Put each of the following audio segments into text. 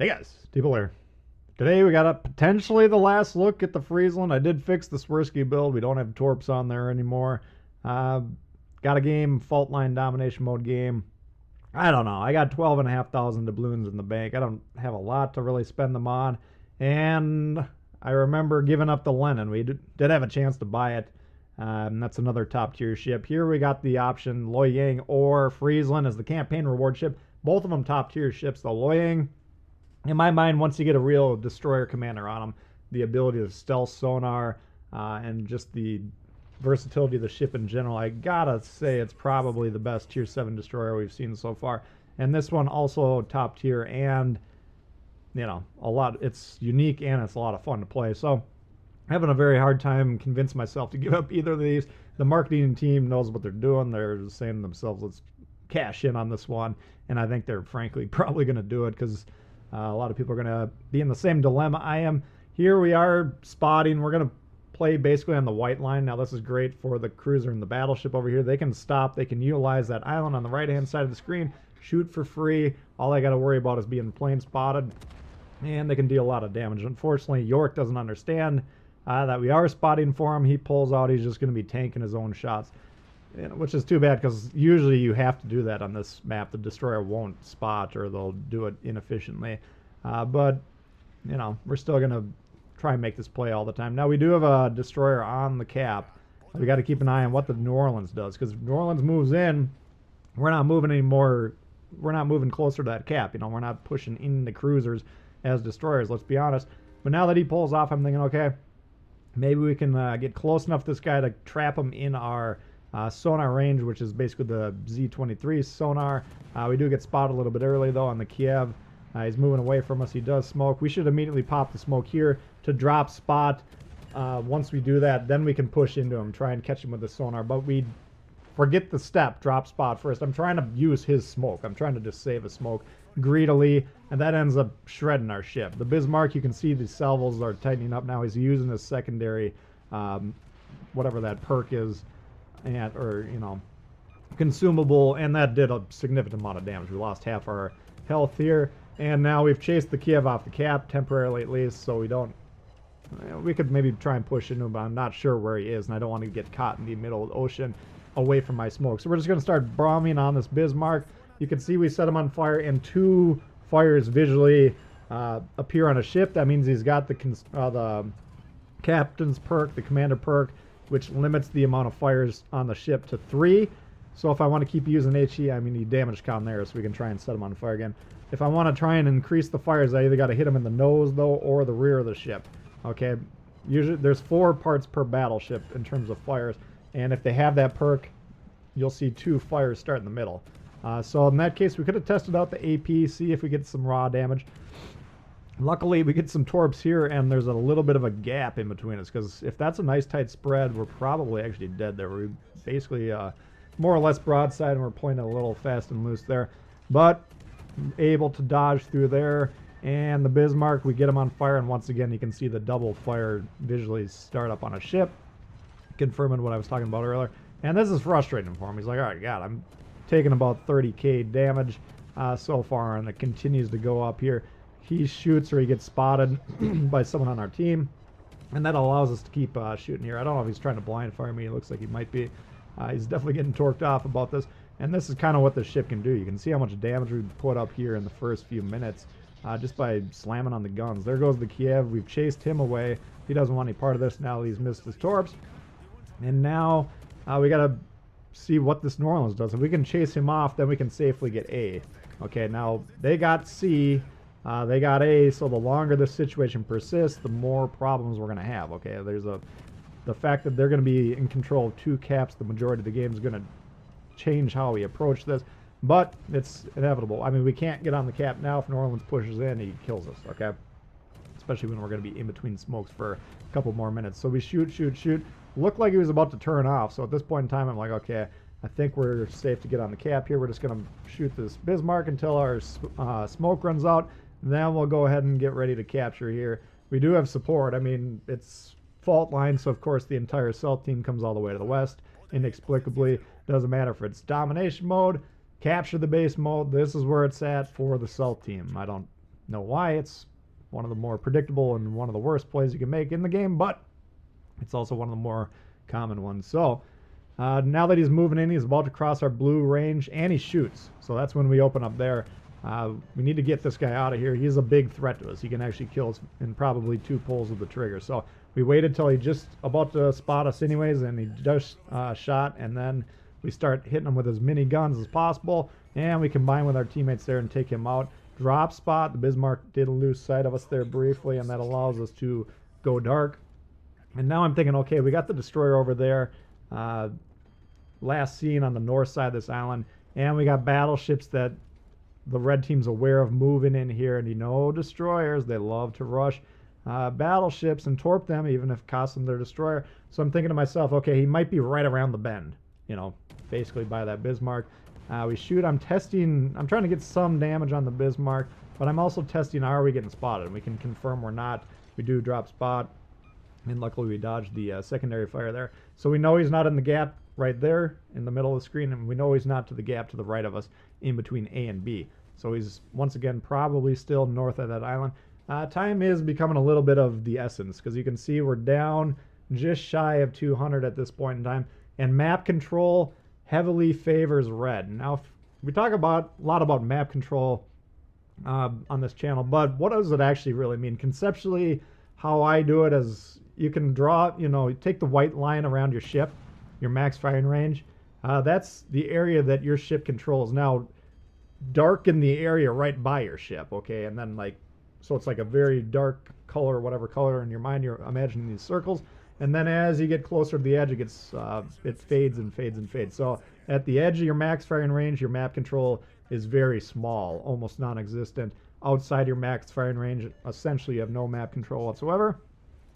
Hey guys, Tbull here. Today we got potentially the last look at the Friesland. I did fix the Swirsky build. We don't have torps on there anymore. Got a game, fault line domination mode game. I don't know. I got 12,500 doubloons in the bank. I don't have a lot to really spend them on. And I remember giving up the Lenin. We did have a chance to buy it. That's another top tier ship. Here we got the option Loyang or Friesland as the campaign reward ship. Both of them top tier ships. The Loyang, in my mind, once you get a real destroyer commander on them, the ability to stealth sonar and just the versatility of the ship in general, I gotta say it's probably the best tier 7 destroyer we've seen so far. And this one also top tier, and you know, it's unique and it's a lot of fun to play. So having a very hard time convincing myself to give up either of these. The marketing team knows what they're doing. They're saying to themselves, let's cash in on this one, and I think they're frankly probably going to do it because a lot of people are going to be in the same dilemma I am. Here we are spotting. We're going to play basically on the white line. Now this is great for the cruiser and the battleship over here. They can stop. They can utilize that island on the right-hand side of the screen, shoot for free. All I got to worry about is being plane spotted, and they can deal a lot of damage. Unfortunately, York doesn't understand that we are spotting for him. He pulls out. He's just going to be tanking his own shots, which is too bad because usually you have to do that on this map. The destroyer won't spot, or they'll do it inefficiently. But you know, we're still going to try and make this play all the time. Now we do have a destroyer on the cap. We got to keep an eye on what the New Orleans does, because if New Orleans moves in, we're not moving anymore. We're not moving closer to that cap. You know, we're not pushing in the cruisers as destroyers, let's be honest. But now that he pulls off, I'm thinking, okay, maybe we can get close enough to this guy to trap him in our sonar range, which is basically the Z-23 sonar. We do get spotted a little bit early though on the Kiev. He's moving away from us. He does smoke. We should immediately pop the smoke here to drop spot. Once we do that, then we can push into him, try and catch him with the sonar. But we forget the step, drop spot first. I'm trying to use his smoke. I'm trying to just save his smoke greedily, and that ends up shredding our ship. The Bismarck, you can see the salvos are tightening up now. He's using his secondary, whatever that perk is, or you know, consumable, and that did a significant amount of damage. We lost half our health here, and now we've chased the Kiev off the cap temporarily at least, so we don't. We could maybe try and push into him, but I'm not sure where he is, and I don't want to get caught in the middle of the ocean away from my smoke. So we're just going to start bombing on this Bismarck. You can see we set him on fire, and 2 fires visually appear on a ship. That means he's got the captain's perk, the commander perk, which limits the amount of fires on the ship to 3. So if I want to keep using HE, I mean, the damage count there, so we can try and set him on fire again. If I want to try and increase the fires, I either got to hit him in the nose, though, or the rear of the ship. Okay, usually there's 4 parts per battleship in terms of fires, and if they have that perk, you'll see 2 fires start in the middle. So in that case, we could have tested out the AP, see if we get some raw damage. Luckily, we get some torps here, and there's a little bit of a gap in between us, because if that's a nice tight spread, we're probably actually dead there. We're basically more or less broadside, and we're playing a little fast and loose there. But able to dodge through there, and the Bismarck, we get him on fire, and once again, you can see the double fire visually start up on a ship, confirming what I was talking about earlier. And this is frustrating for him. He's like, all right, God, I'm taking about 30k damage so far, and it continues to go up here. He shoots, or he gets spotted by someone on our team, and that allows us to keep shooting here. I don't know if he's trying to blind fire me. It looks like he might be. He's definitely getting torqued off about this, and this is kind of what the ship can do. You can see how much damage we put up here in the first few minutes just by slamming on the guns. There goes the Kiev. We've chased him away. He doesn't want any part of this now. He's missed his torps, and now we got to see what this New Orleans does. If we can chase him off, then we can safely get A. Okay, now they got C, they got A, so the longer this situation persists, the more problems we're going to have. Okay, there's the fact that they're going to be in control of 2 caps the majority of the game is going to change how we approach this, but it's inevitable. I mean, we can't get on the cap now. If New Orleans pushes in, he kills us, okay? Especially when we're going to be in between smokes for a couple more minutes. So we shoot. Looked like he was about to turn off, so at this point in time, I'm like, okay, I think we're safe to get on the cap here. We're just going to shoot this Bismarck until our smoke runs out, then we'll go ahead and get ready to capture here. We do have support. I mean, it's fault line, so of course the entire South team comes all the way to the west, inexplicably. Doesn't matter if it's domination mode, capture the base mode, this is where it's at for the South team. I don't know why. It's one of the more predictable and one of the worst plays you can make in the game, but it's also one of the more common ones. So now that he's moving in, he's about to cross our blue range, and he shoots. So that's when we open up there. We need to get this guy out of here. He's a big threat to us. He can actually kill us in probably 2 pulls of the trigger. So we waited till he just about to spot us anyways, and he just shot, and then we start hitting him with as many guns as possible, and we combine with our teammates there and take him out. Drop spot. The Bismarck did lose sight of us there briefly, and that allows us to go dark. And now I'm thinking, okay, we got the destroyer over there, last seen on the north side of this island, and we got battleships that the red team's aware of moving in here, and you know destroyers, they love to rush battleships and torp them, even if it costs them their destroyer. So I'm thinking to myself, okay, he might be right around the bend, you know, basically by that Bismarck. We shoot. I'm trying to get some damage on the Bismarck, but I'm also testing, are we getting spotted? And we can confirm we're not. We do drop spot, and luckily we dodged the secondary fire there. So we know he's not in the gap right there in the middle of the screen, and we know he's not to the gap to the right of us in between A and B. So he's, once again, probably still north of that island. Time is becoming a little bit of the essence, because you can see we're down just shy of 200 at this point in time, and map control heavily favors red. Now, we talk a lot about map control on this channel, but what does it actually really mean? Conceptually, how I do it is you can draw, you know, take the white line around your ship, your max firing range. That's the area that your ship controls. Now, darken the area right by your ship, okay? And then, like, so it's like a very dark color, whatever color in your mind you're imagining these circles. And then as you get closer to the edge, it fades and fades and fades. So at the edge of your max firing range, your map control is very small, almost non-existent. Outside your max firing range, essentially you have no map control whatsoever.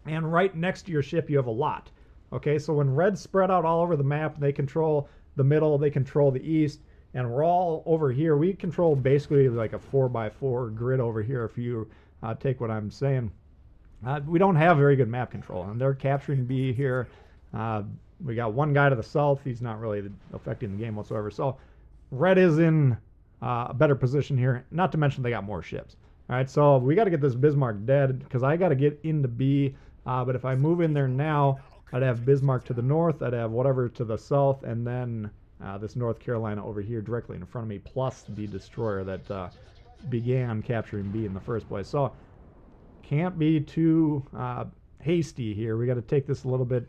And right next to your ship, you have a lot. Okay, so when red's spread out all over the map, they control the middle, they control the east, and we're all over here. We control basically like a 4x4 grid over here, if you take what I'm saying. We don't have very good map control, and they're capturing B here. We got one guy to the south. He's not really affecting the game whatsoever. So red is in a better position here, not to mention they got more ships. All right, so we got to get this Bismarck dead, because I got to get into B. But if I move in there now, I'd have Bismarck to the north. I'd have whatever to the south, and then this North Carolina over here directly in front of me, plus the destroyer that began capturing B in the first place. So can't be too hasty here. We got to take this a little bit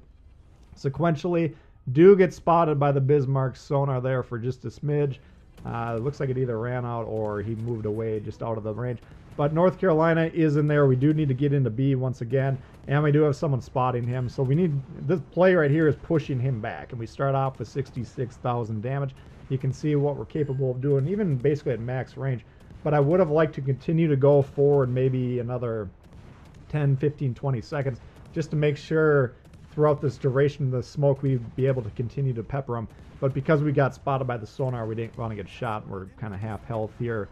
sequentially. Do get spotted by the Bismarck sonar there for just a smidge. It looks like it either ran out or he moved away just out of the range. But North Carolina is in there. We do need to get into B once again, and we do have someone spotting him. So we need, this play right here is pushing him back, and we start off with 66,000 damage. You can see what we're capable of doing, even basically at max range. But I would have liked to continue to go forward maybe another 10, 15, 20 seconds, just to make sure throughout this duration of the smoke we'd be able to continue to pepper them. But because we got spotted by the sonar, we didn't want to get shot. We're kind of half health here.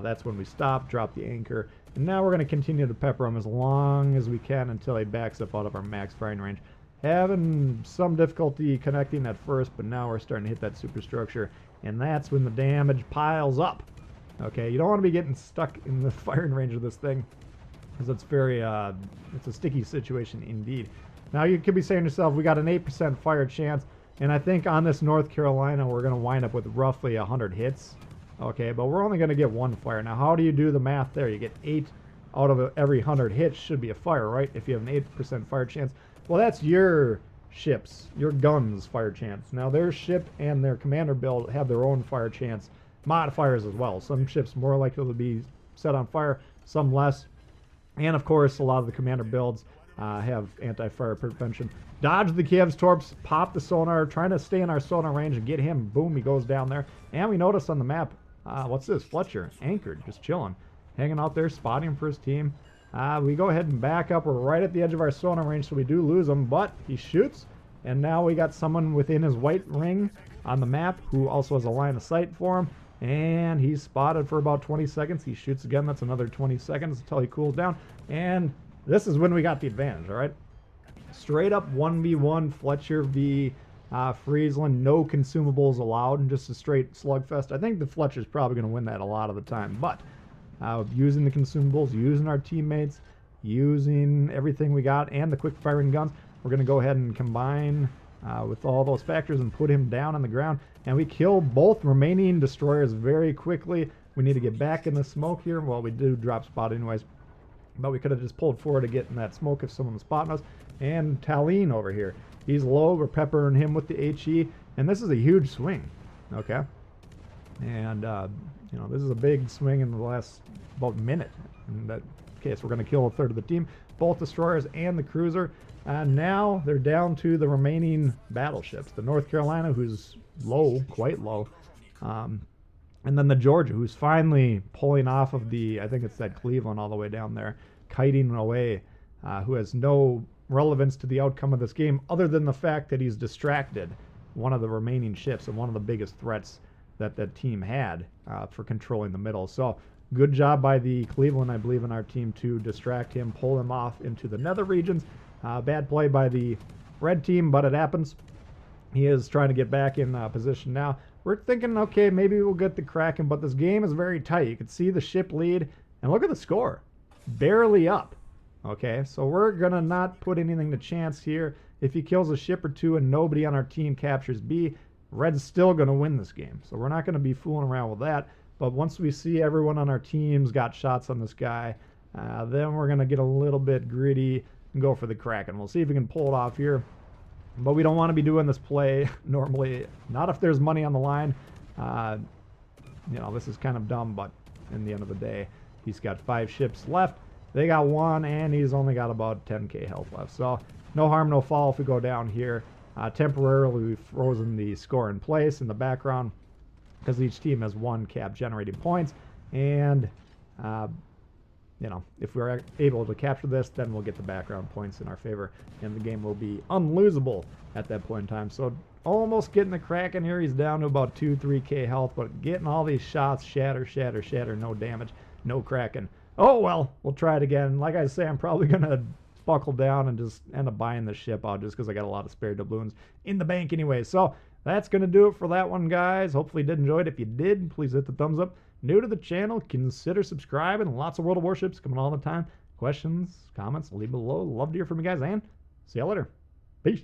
That's when we stop, drop the anchor, and now we're going to continue to pepper him as long as we can until he backs up out of our max firing range. Having some difficulty connecting at first, but now we're starting to hit that superstructure, and that's when the damage piles up. Okay, you don't want to be getting stuck in the firing range of this thing, because it's very, it's a sticky situation indeed. Now you could be saying to yourself, we got an 8% fire chance, and I think on this North Carolina we're going to wind up with roughly 100 hits. Okay, but we're only going to get one fire. Now, how do you do the math there? You get 8 out of every 100 hits should be a fire, right? If you have an 8% fire chance. Well, that's your ships, your guns' fire chance. Now, their ship and their commander build have their own fire chance modifiers as well. Some ships more likely to be set on fire, some less. And, of course, a lot of the commander builds have anti-fire prevention. Dodge the Kiev's torps, pop the sonar, trying to stay in our sonar range and get him. Boom, he goes down there. And we notice on the map, what's this? Fletcher, anchored, just chilling, hanging out there, spotting him for his team. We go ahead and back up. We're right at the edge of our sonar range, so we do lose him, but he shoots, and now we got someone within his white ring on the map who also has a line of sight for him, and he's spotted for about 20 seconds. He shoots again. That's another 20 seconds until he cools down, and this is when we got the advantage, all right? Straight up 1v1 Fletcher v. Friesland, no consumables allowed, and just a straight slugfest. I think the Fletcher's probably going to win that a lot of the time, but using the consumables, using our teammates, using everything we got, and the quick firing guns. We're going to go ahead and combine with all those factors and put him down on the ground. And we kill both remaining destroyers very quickly. We need to get back in the smoke here. Well, we do drop spot anyways, but we could have just pulled forward to get in that smoke if someone was spotting us. And Tallene over here, he's low. We're peppering him with the HE, and this is a huge swing. Okay, and you know, this is a big swing in the last about minute. In that case, we're going to kill a third of the team, both destroyers and the cruiser. And now they're down to the remaining battleships. The North Carolina, who's low, quite low. And then the Georgia, who's finally pulling off of the, I think it's that Cleveland all the way down there, kiting away, who has no relevance to the outcome of this game other than the fact that he's distracted one of the remaining ships and one of the biggest threats that that team had for controlling the middle. So good job by the Cleveland, I believe, in our team to distract him, pull him off into the nether regions. Bad play by the red team, but it happens. He is trying to get back in position now. We're thinking, okay, maybe we'll get the Kraken, but this game is very tight. You can see the ship lead, and look at the score. Barely up. Okay, so we're going to not put anything to chance here. If he kills a ship or two and nobody on our team captures B, red's still going to win this game. So we're not going to be fooling around with that. But once we see everyone on our teams got shots on this guy, then we're going to get a little bit gritty and go for the Kraken. We'll see if we can pull it off here. But we don't want to be doing this play normally, not if there's money on the line. You know, this is kind of dumb, but in the end of the day, he's got 5 ships left. They got 1, and he's only got about 10k health left. So no harm, no foul if we go down here. Temporarily, we've frozen the score in place in the background because each team has 1 cap generating points. And you know, if we're able to capture this, then we'll get the background points in our favor, and the game will be unlosable at that point in time. So almost getting the Kraken here. He's down to about 2-3k health, but getting all these shots, shatter, shatter, shatter, no damage, no Kraken. Oh, well, we'll try it again. Like I say, I'm probably going to buckle down and just end up buying the ship out just because I got a lot of spare doubloons in the bank anyway. So that's going to do it for that one, guys. Hopefully you did enjoy it. If you did, please hit the thumbs up. New to the channel, consider subscribing. Lots of World of Warships coming all the time. Questions, comments, leave below. Love to hear from you guys, and see you later. Peace.